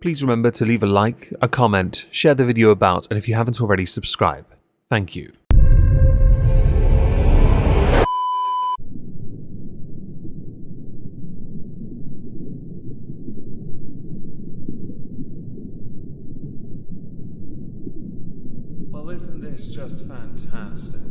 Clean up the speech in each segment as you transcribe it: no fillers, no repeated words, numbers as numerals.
please remember to leave a like, a comment, share the video about, and if you haven't already, subscribe. Thank you. Well, isn't this just fantastic?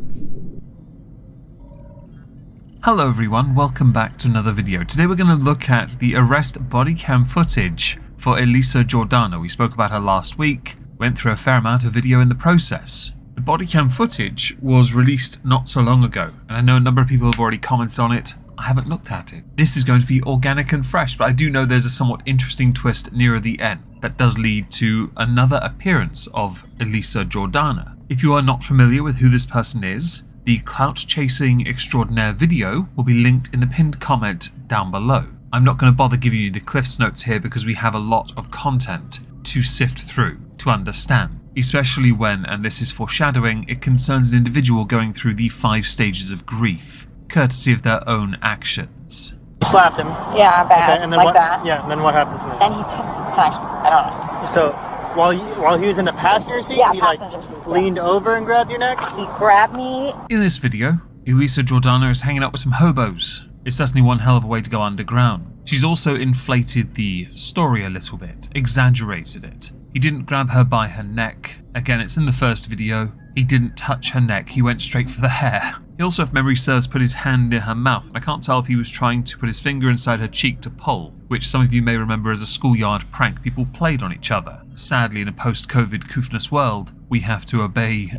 Hello everyone, welcome back to another video. Today we're going to look at the arrest bodycam footage for Elisa Jordana. We spoke about her last week, went through a fair amount of video in the process. The bodycam footage was released not so long ago, and I know a number of people have already commented on it. I haven't looked at it. This is going to be organic and fresh, but I do know there's a somewhat interesting twist nearer the end that does lead to another appearance of Elisa Jordana. If you are not familiar with who this person is, the clout-chasing extraordinaire video will be linked in the pinned comment down below. I'm not going to bother giving you the Cliff's Notes here because we have a lot of content to sift through, to understand. Especially when, and this is foreshadowing, it concerns an individual going through the 5 stages of grief, courtesy of their own actions. You slapped him? Yeah, bad, okay, and then like what, that. Yeah, and then what happened from there? Then he took, I don't know. So, while he was in the passenger seat, yeah, he passenger seat, leaned over and grabbed your neck? He grabbed me. In this video, Elisa Jordana is hanging out with some hobos. It's certainly one hell of a way to go underground. She's also inflated the story a little bit, exaggerated it. He didn't grab her by her neck. Again, it's in the first video. He didn't touch her neck, he went straight for the hair. He also, if memory serves, put his hand near her mouth, and I can't tell if he was trying to put his finger inside her cheek to pull, which some of you may remember as a schoolyard prank people played on each other. Sadly, in a post-COVID coofness world, we have to obey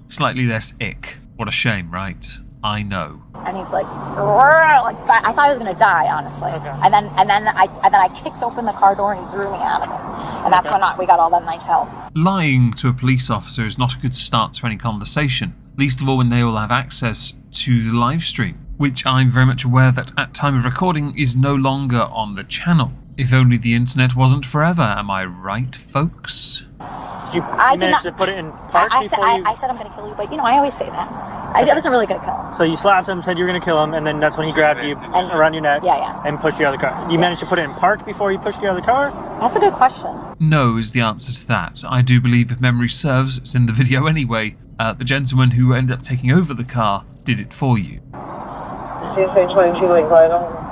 slightly less ick. What a shame, right? I know. And he's like I thought I was gonna die, honestly. Okay. And then I kicked open the car door and he threw me out of it. And that's when we got all that nice help. Lying to a police officer is not a good start to any conversation, least of all when they will have access to the live stream, which I'm very much aware that at time of recording is no longer on the channel. If only the internet wasn't forever, am I right, folks? Did you manage to put it in park I said I'm going to kill you, but I always say that. I wasn't really going to kill him. So you slapped him, said you were going to kill him, and then that's when he grabbed you around your neck and pushed you out of the car. You managed to put it in park before he pushed you out of the car? That's a good question. No is the answer to that. I do believe, if memory serves, it's in the video anyway, the gentleman who ended up taking over the car did it for you.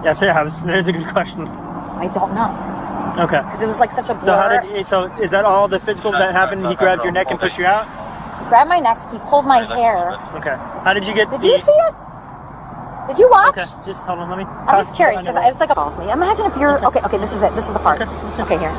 Yes, yeah, that is a good question. I don't know. Okay. Because it was like such a blur. So is that all the physical that happened? He grabbed your neck and pushed you out? He grabbed my neck, he pulled my hair. Okay. How did you get Did you see it? Did you watch? Okay, just hold on, let me... I'm just curious, because it's like a false me. Imagine if you're... Okay, this is it. This is the part. Okay, here.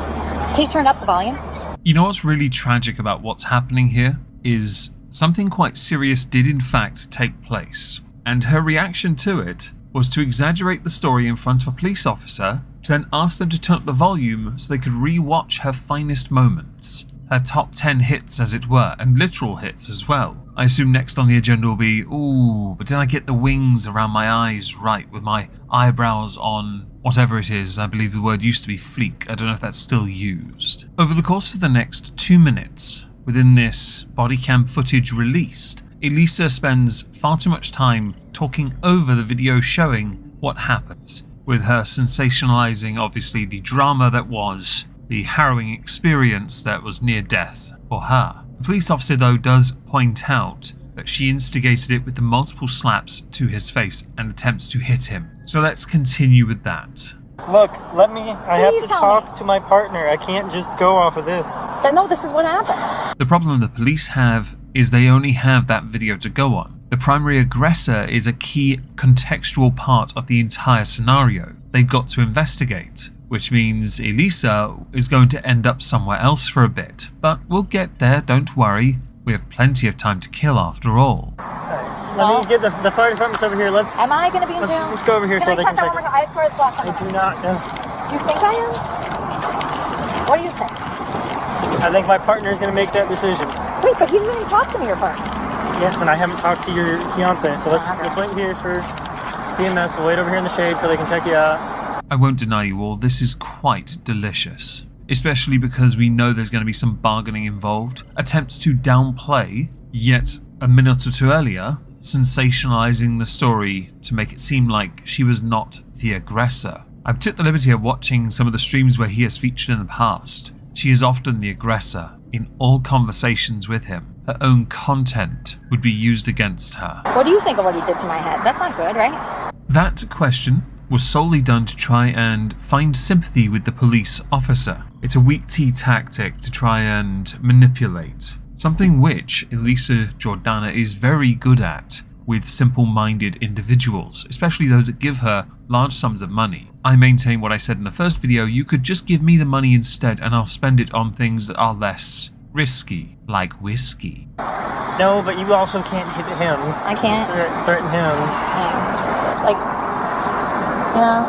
Can you turn up the volume? You know what's really tragic about what's happening here is something quite serious did in fact take place. And her reaction to it was to exaggerate the story in front of a police officer to then ask them to turn up the volume so they could re-watch her finest moments. Her top 10 hits, as it were, and literal hits as well. I assume next on the agenda will be, ooh, but did I get the wings around my eyes right with my eyebrows on whatever it is? I believe the word used to be fleek. I don't know if that's still used. Over the course of the next 2 minutes, within this bodycam footage released, Elisa spends far too much time talking over the video showing what happens, with her sensationalizing, obviously, the drama that was the harrowing experience that was near death for her. The police officer, though, does point out that she instigated it with the multiple slaps to his face and attempts to hit him. So let's continue with that. Look, I have to talk to my partner. I can't just go off of this. No, this is what happened. The problem the police have is they only have that video to go on. The primary aggressor is a key contextual part of the entire scenario. They've got to investigate, which means Elisa is going to end up somewhere else for a bit. But we'll get there, don't worry. We have plenty of time to kill after all. Let me get the fire department's over here. Am I going to be in jail? Let's go over here so they can check it. I swear it's locked. I do not know. Do you think I am? What do you think? I think my partner is going to make that decision. Wait, but he didn't even talk to me, your partner. Yes, and I haven't talked to your fiance, so let's wait here for PMS. We'll wait over here in the shade so they can check you out. I won't deny you all, this is quite delicious. Especially because we know there's going to be some bargaining involved. Attempts to downplay, yet a minute or two earlier, sensationalizing the story to make it seem like she was not the aggressor. I took the liberty of watching some of the streams where he has featured in the past, She is often the aggressor in all conversations with him. Her own content would be used against her. What do you think of what he did to my head? That's not good, right? That question was solely done to try and find sympathy with the police officer. It's a weak tea tactic to try and manipulate, something which Elisa Jordana is very good at with simple-minded individuals, especially those that give her large sums of money. I maintain what I said in the first video: you could just give me the money instead and I'll spend it on things that are less risky, like whiskey. No, but you also can't hit him. I can't. Threaten him. Like, you know,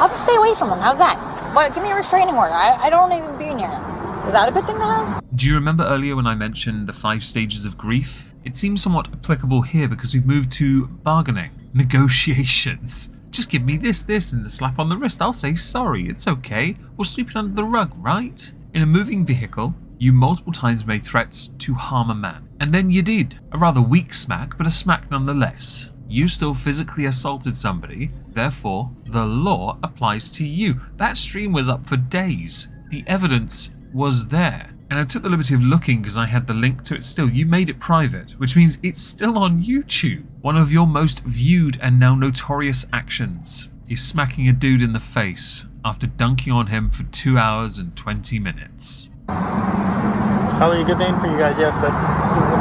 I'll just stay away from him. How's that? What? Give me a restraining order. I don't even be near him. Is that a good thing to have? Do you remember earlier when I mentioned the 5 stages of grief? It seems somewhat applicable here because we've moved to bargaining, negotiations. Just give me this, and a slap on the wrist. I'll say sorry. It's okay. We'll sweep it under the rug, right? In a moving vehicle, you multiple times made threats to harm a man. And then you did. A rather weak smack, but a smack nonetheless. You still physically assaulted somebody, therefore the law applies to you. That stream was up for days. The evidence was there. And I took the liberty of looking because I had the link to it still. You made it private, which means it's still on YouTube. One of your most viewed and now notorious actions is smacking a dude in the face after dunking on him for 2 hours and 20 minutes. Probably a good thing for you guys, yes, but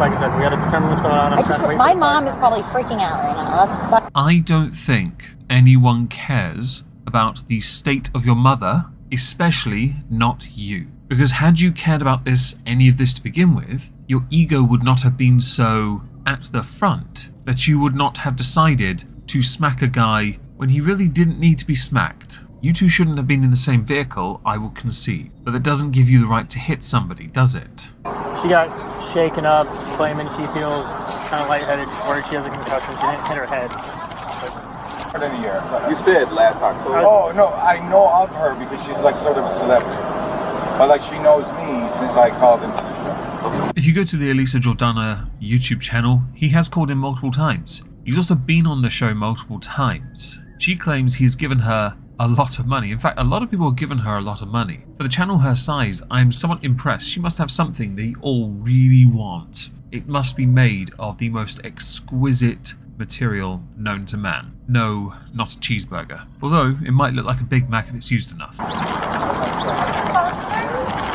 like I said, we gotta determine what's going on. My mom is probably freaking out right now. I don't think anyone cares about the state of your mother, especially not you. Because had you cared about any of this to begin with, your ego would not have been so at the front that you would not have decided to smack a guy when he really didn't need to be smacked. You two shouldn't have been in the same vehicle, I will concede. But that doesn't give you the right to hit somebody, does it? She got shaken up, claiming she feels kind of lightheaded, or she has a concussion. She didn't hit her head. More than a year. You said last October. Oh, no, I know of her because she's like sort of a celebrity. But like she knows me since I called into the show. If you go to the Elisa Jordana YouTube channel, he has called in multiple times. He's also been on the show multiple times. She claims he's given her a lot of money. In fact, a lot of people have given her a lot of money. For the channel her size, I'm somewhat impressed. She must have something they all really want. It must be made of the most exquisite material known to man. No, not a cheeseburger. Although, it might look like a Big Mac if it's used enough.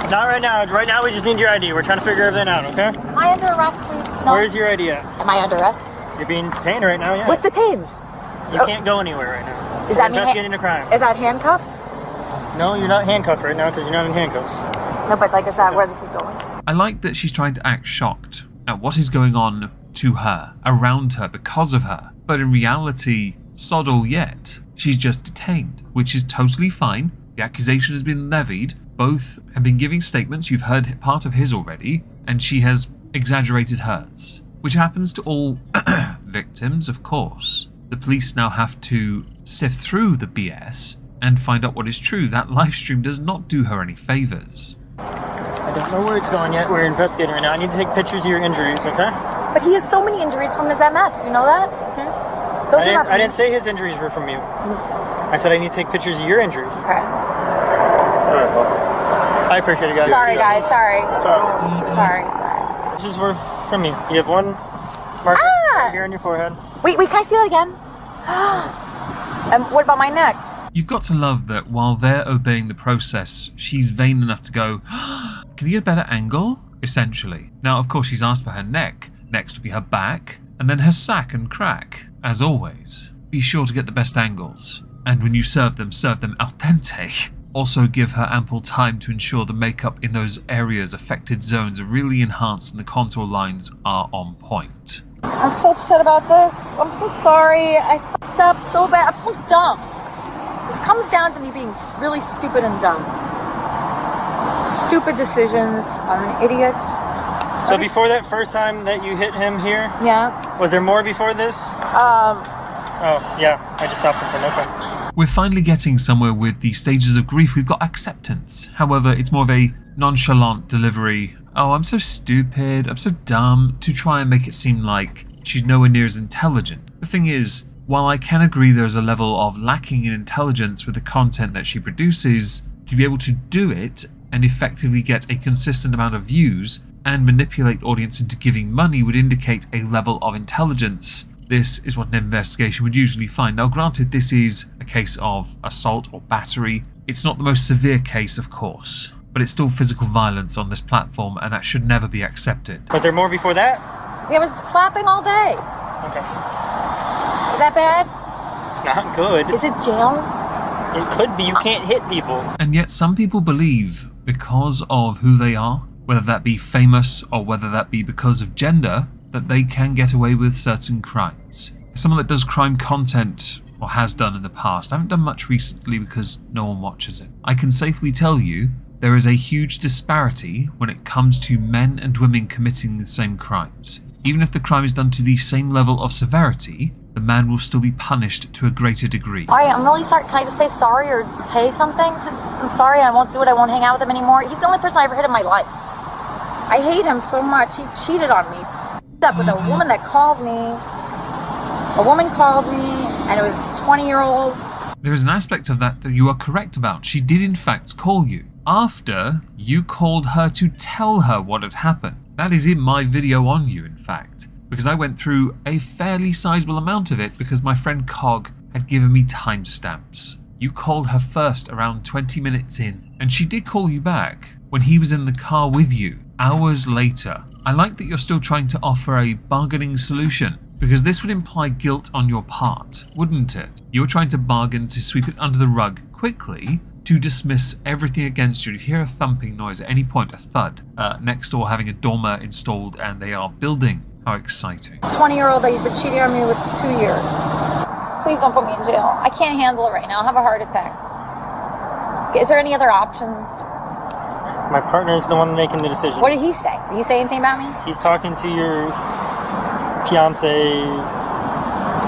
Not right now. Right now we just need your ID. We're trying to figure everything out, okay? Am I under arrest, please? No. Where's your ID at? Am I under arrest? You're being detained right now, yeah. What's detained? You can't go anywhere right now. Is We're that investigating a crime. Is that handcuffs? No, you're not handcuffed right now because you're not in handcuffs. No, but like, is that where this is going? I like that she's trying to act shocked at what is going on to her, around her, because of her. But in reality, sod all yet, she's just detained, which is totally fine. The accusation has been levied. Both have been giving statements. You've heard part of his already, and she has exaggerated hers, which happens to all victims, of course. The police now have to sift through the BS and find out what is true. That live stream does not do her any favors. I don't know where it's going yet. We're investigating right now. I need to take pictures of your injuries, okay? But he has so many injuries from his MS. Do you know that? Okay. Those I didn't say his injuries were from you. I said I need to take pictures of your injuries. Okay. All right, well, I appreciate it, guys. Sorry, guys. Sorry. Sorry. This is from you. You have one mark right here on your forehead. Wait, can I see that again? And what about my neck? You've got to love that while they're obeying the process, she's vain enough to go, can you get a better angle? Essentially. Now, of course, she's asked for her neck. Next will be her back, and then her sack and crack. As always, be sure to get the best angles. And when you serve them al dente. Also give her ample time to ensure the makeup in those areas, affected zones, are really enhanced and the contour lines are on point. I'm so upset about this. I'm so sorry. I fucked up so bad. I'm so dumb. This comes down to me being really stupid and dumb. Stupid decisions. I'm an idiot. So before that first time that you hit him here? Yeah. Was there more before this? Oh, yeah. I just stopped and said, okay. We're finally getting somewhere with the stages of grief. We've got acceptance. However, it's more of a nonchalant delivery. Oh, I'm so stupid, I'm so dumb, to try and make it seem like she's nowhere near as intelligent. The thing is, while I can agree there's a level of lacking in intelligence with the content that she produces, To be able to do it and effectively get a consistent amount of views and manipulate audience into giving money would indicate a level of intelligence. This is what an investigation would usually find. Now granted, this is a case of assault or battery. It's not the most severe case, of course, but it's still physical violence on this platform, and that should never be accepted. Was there more before that? There was slapping all day. Okay. Is that bad? It's not good. Is it jail? It could be. You can't hit people. And yet some people believe, because of who they are, whether that be famous or whether that be because of gender, that they can get away with certain crimes. As someone that does crime content, or has done in the past, I haven't done much recently because no one watches it, I can safely tell you there is a huge disparity when it comes to men and women committing the same crimes. Even if the crime is done to the same level of severity, the man will still be punished to a greater degree. Alright, I'm really sorry. Can I just say sorry or pay something? I'm sorry, I won't do it. I won't hang out with him anymore. He's the only person I ever hit in my life. I hate him so much. He cheated on me. Up with a woman that called me. A woman called me, and it was a 20-year-old. There is an aspect of that you are correct about. She did in fact call you after you called her to tell her what had happened. That is in my video on you, in fact, because I went through a fairly sizable amount of it because my friend Cog had given me timestamps. You called her first around 20 minutes in, and she did call you back when he was in the car with you, hours later. I like that you're still trying to offer a bargaining solution, because this would imply guilt on your part, wouldn't it? You were trying to bargain to sweep it under the rug quickly to dismiss everything against you. If you hear a thumping noise at any point, a thud, next door having a dormer installed and they are building. How exciting. 20-year-old lady's been cheating on me with 2 years. Please don't put me in jail. I can't handle it right now. I'll have a heart attack. Is there any other options? My partner is the one making the decision. What did he say? Did he say anything about me? He's talking to your fiance.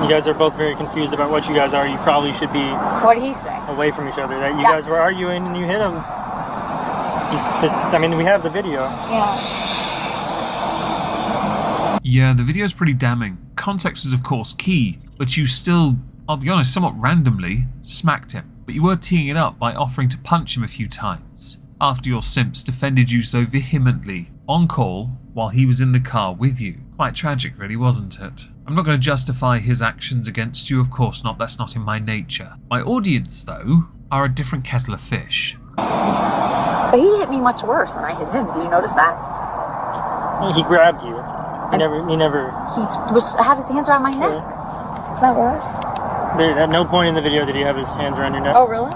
You guys are both very confused about what you guys are. You probably should be What did he say? away from each other. That you guys were arguing and you hit him. We have the video. Yeah, the video is pretty damning. Context is of course key, but you still, I'll be honest, somewhat randomly smacked him. But you were teeing it up by offering to punch him a few times, after your simps defended you so vehemently on call while he was in the car with you. Quite tragic really, wasn't it? I'm not going to justify his actions against you, of course not, that's not in my nature. My audience, though, are a different kettle of fish. But he hit me much worse than I hit him. Did you notice that? He grabbed you. He had his hands around my neck. Is that worse? At no point in the video did he have his hands around your neck. Oh, really?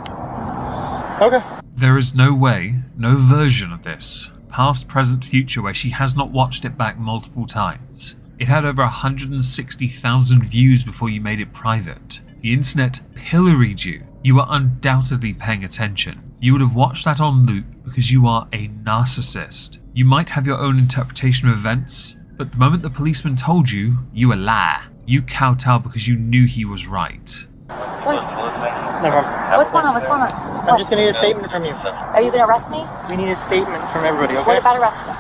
Okay. There is no way, no version of this, past, present, future, where she has not watched it back multiple times. It had over 160,000 views before you made it private. The internet pilloried you. You were undoubtedly paying attention. You would have watched that on loop because you are a narcissist. You might have your own interpretation of events, but the moment the policeman told you, you a lie. You kowtowed because you knew he was right. What's going on? What's going on? I'm just going to need a statement from you. Are you going to arrest me? We need a statement from everybody, okay? What about arresting?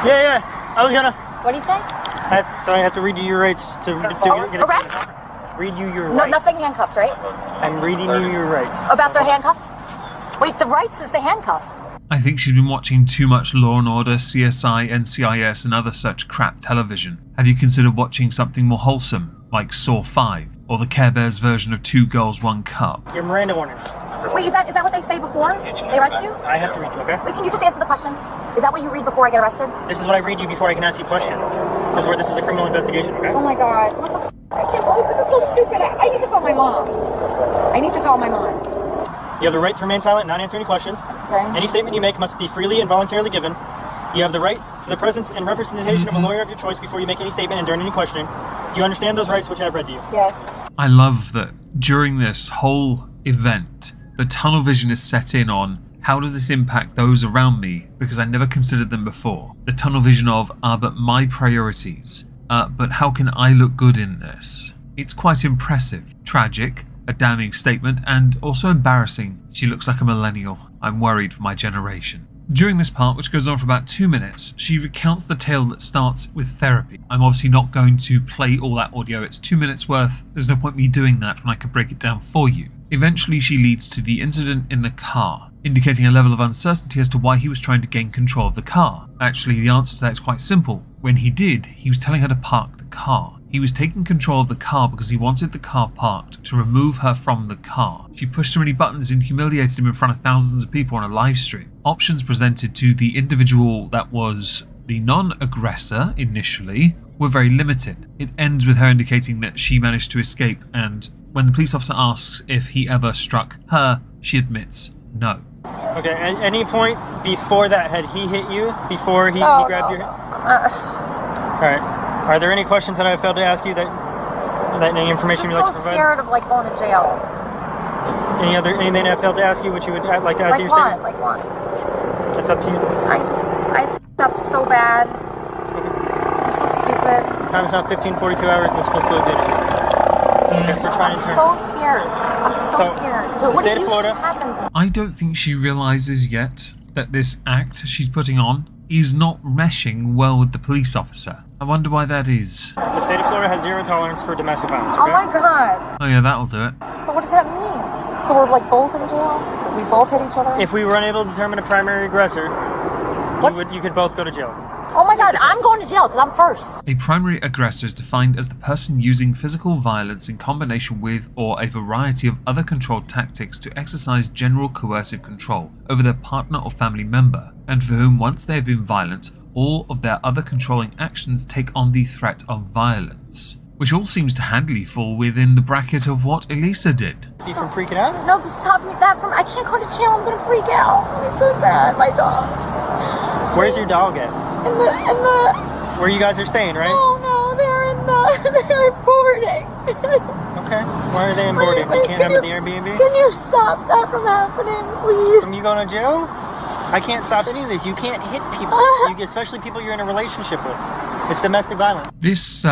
Yeah. I was gonna. What do you say? So I have to read you your rights to get arrest? Read you your rights. Nothing handcuffs, right? I'm reading you your rights. About their handcuffs? Wait, the rights is the handcuffs. I think she's been watching too much Law & Order, CSI, NCIS and other such crap television. Have you considered watching something more wholesome, like Saw 5, or the Care Bears version of 2 Girls, 1 Cup? Your Miranda warnings. Wait, is that what they say before they arrest you? I have to read you, okay? Wait, can you just answer the question? Is that what you read before I get arrested? This is what I read you before I can ask you questions. Because this is a criminal investigation, okay? Oh my god, what the f***? I can't believe this is so stupid. I need to call my mom. You have the right to remain silent, not answer any questions. Okay. Any statement you make must be freely and voluntarily given. You have the right to the presence and representation of a lawyer of your choice before you make any statement and during any questioning. Do you understand those rights which I have read to you? Yes. I love that during this whole event, the tunnel vision is set in on how does this impact those around me because I never considered them before. The tunnel vision of, but my priorities. But how can I look good in this? It's quite impressive, tragic, a damning statement, and also embarrassing. She looks like a millennial. I'm worried for my generation. During this part, which goes on for about 2 minutes, she recounts the tale that starts with therapy. I'm obviously not going to play all that audio. It's 2 minutes worth. There's no point me doing that when I could break it down for you. Eventually she leads to the incident in the car, indicating a level of uncertainty as to why he was trying to gain control of the car. Actually, the answer to that is quite simple. When he did, he was telling her to park the car. He was taking control of the car because he wanted the car parked to remove her from the car. She pushed too many buttons and humiliated him in front of thousands of people on a live stream. Options presented to the individual that was the non-aggressor initially were very limited. It ends with her indicating that she managed to escape, and when the police officer asks if he ever struck her, she admits no. Okay, at any point before that, had he hit you? Before he grabbed your... Alright. Are there any questions that I failed to ask you that any information you'd like to provide? I'm so scared of like going to jail. Anything I failed to ask you which you would like to add to your statement? Like what? It's up to you. I f***ed up so bad. I'm so stupid. Time is now 15:42 hours and the school closed at 8. We're trying to turn. I'm so scared. I'm so scared. Dude, the state of Florida happens? I don't think she realizes yet that this act she's putting on is not meshing well with the police officer. I wonder why that is. The state of Florida has zero tolerance for domestic violence, okay? Oh my god. Oh yeah, that'll do it. So what does that mean? So we're like both in jail? Because we both hit each other? If we were unable to determine a primary aggressor, you could both go to jail. Oh my god, I'm going to jail because I'm first. A primary aggressor is defined as the person using physical violence in combination with or a variety of other controlled tactics to exercise general coercive control over their partner or family member, and for whom once they have been violent, all of their other controlling actions take on the threat of violence. Which all seems to handily fall within the bracket of what Elisa did. You from freaking out? No, stop me that from... I can't go to jail, I'm going to freak out. It's so sad, my dog. Where's your dog at? In the... Where you guys are staying, right? No, they're boarding. Okay. Why are they in boarding? You can't have them at the Airbnb? Can you stop that from happening, please? From you going to jail? I can't stop any of this. You can't hit people, especially people you're in a relationship with. It's domestic violence. This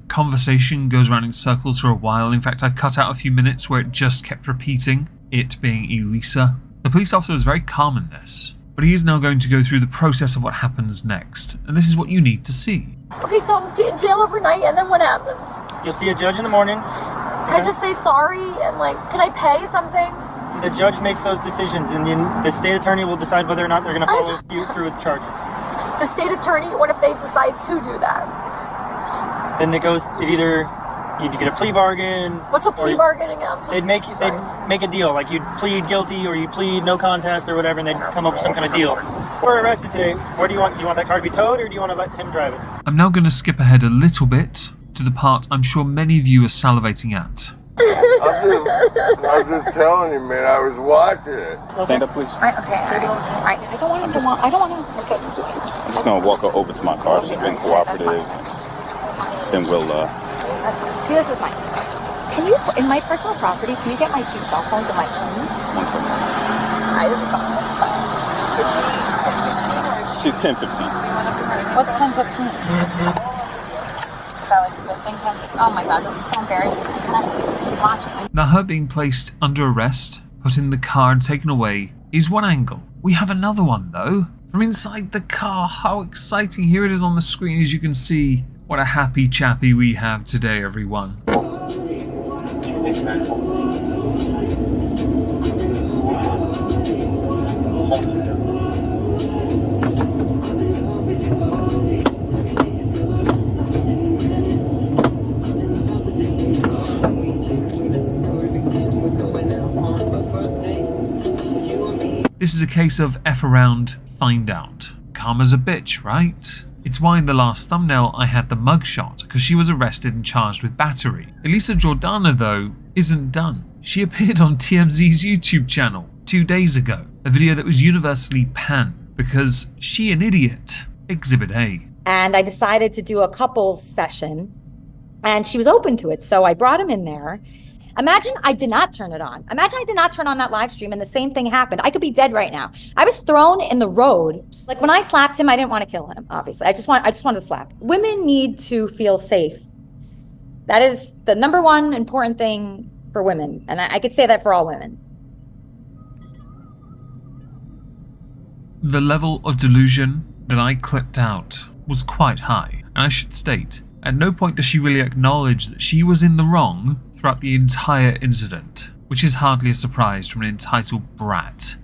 conversation goes around in circles for a while. In fact, I cut out a few minutes where it just kept repeating, it being Elisa. The police officer was very calm in this, but he is now going to go through the process of what happens next, and this is what you need to see. Okay, so I'm in jail overnight, and then what happens? You'll see a judge in the morning. Can I just say sorry, and can I pay something? The judge makes those decisions, and the state attorney will decide whether or not they're going to follow you through with charges. The state attorney, what if they decide to do that? Then either you get a plea bargain. What's a plea bargain again? They'd make a deal, like you'd plead guilty or you plead no contest or whatever, and they'd come up with some kind of deal. We're arrested today. Where do you want that car to be towed, or do you want to let him drive it? I'm now going to skip ahead a little bit to the part I'm sure many of you are salivating at. I'm just telling you, man. I was watching it. Stand up, please. I don't want him to. I don't want him to look at me. I'm just gonna walk her over to my car. She's been cooperative. Then we'll. See, this is mine. Can you, in my personal property, can you get my 2 cell phones and my keys? 1 second. This is fine. She's 10:15. What's 10:15? Is that like a good thing? Oh my god, this is so embarrassing. I'm watching. Now, her being placed under arrest, put in the car and taken away is one angle. We have another one though. From inside the car, how exciting. Here it is on the screen, as you can see. What a happy chappy we have today, everyone. This is a case of F around, find out. Karma's a bitch, right? It's why in the last thumbnail I had the mugshot, because she was arrested and charged with battery. Elisa Jordana, though, isn't done. She appeared on TMZ's YouTube channel 2 days ago, a video that was universally panned because she an idiot. Exhibit A. And I decided to do a couples session, and she was open to it, so I brought him in there. Imagine I did not turn it on. Imagine I did not turn on that live stream and the same thing happened. I could be dead right now. I was thrown in the road. Like when I slapped him, I didn't want to kill him, obviously. I just wanted to slap. Women need to feel safe. That is the number one important thing for women. And I could say that for all women. The level of delusion that I clipped out was quite high. And I should state, at no point does she really acknowledge that she was in the wrong throughout the entire incident. which is hardly a surprise from an entitled brat.